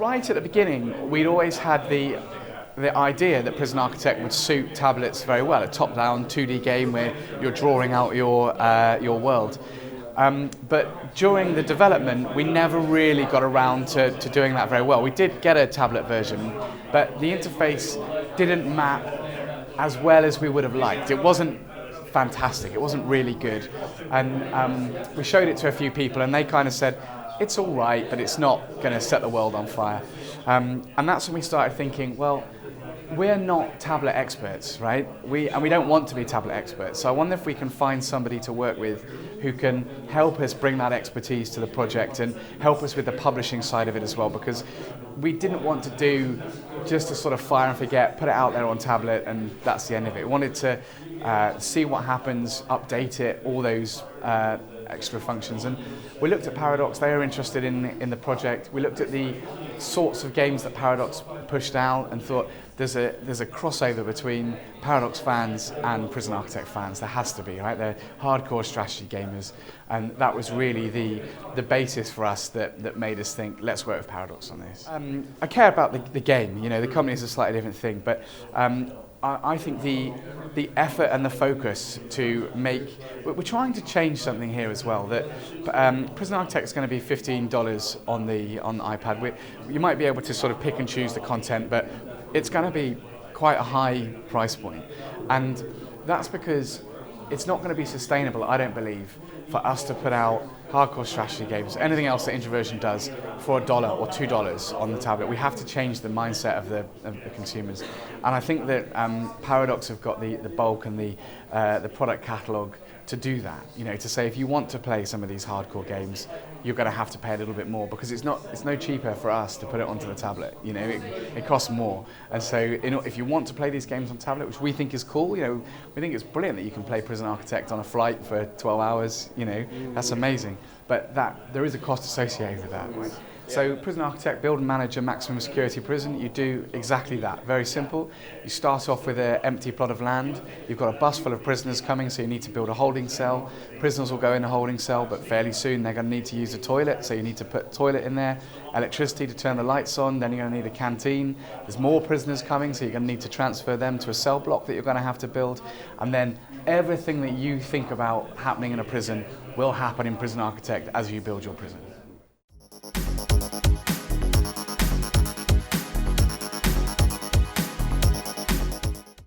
right at the beginning, we'd always had the idea that Prison Architect would suit tablets very well, a top-down 2D game where you're drawing out your world. But during the development, we never really got around to doing that very well. We did get a tablet version, but the interface didn't map as well as we would have liked. It wasn't fantastic, it wasn't really good. And we showed it to a few people and they kind of said, it's all right, but it's not going to set the world on fire. And that's when we started thinking, well, we're not tablet experts, right? And we don't want to be tablet experts. So I wonder if we can find somebody to work with who can help us bring that expertise to the project and help us with the publishing side of it as well, because we didn't want to do just a sort of fire and forget, put it out there on tablet and that's the end of it. We wanted to see what happens, update it, all those extra functions. And we looked at Paradox, they were interested in the project. We looked at the sorts of games that Paradox pushed out and thought there's a crossover between Paradox fans and Prison Architect fans. There has to be, right? They're hardcore strategy gamers, and that was really the basis for us that made us think, let's work with Paradox on this. I care about the game, you know, the company is a slightly different thing, but I think the effort and the focus to make, we're trying to change something here as well, that Prison Architect is going to be $15 on the iPad. You might be able to sort of pick and choose the content, but it's going to be quite a high price point. And that's because it's not going to be sustainable, I don't believe, for us to put out hardcore strategy games, anything else that Introversion does, for $1 or $2 on the tablet. We have to change the mindset of the consumers. And I think that Paradox have got the bulk and the product catalogue to do that. You know, to say if you want to play some of these hardcore games, you're going to have to pay a little bit more, because it's no cheaper for us to put it onto the tablet. You know, it costs more. And so if you want to play these games on tablet, which we think is cool, you know, we think it's brilliant that you can play Prison Architect on a flight for 12 hours. You know, that's amazing. But there is a cost associated with that. Right? So Prison Architect, build and manage a maximum security prison. You do exactly that. Very simple. You start off with an empty plot of land. You've got a bus full of prisoners coming, so you need to build a holding cell. Prisoners will go in a holding cell, but fairly soon they're going to need to use a toilet, so you need to put a toilet in there. Electricity to turn the lights on, then you're going to need a canteen. There's more prisoners coming, so you're going to need to transfer them to a cell block that you're going to have to build. And then everything that you think about happening in a prison will happen in Prison Architect as you build your prison.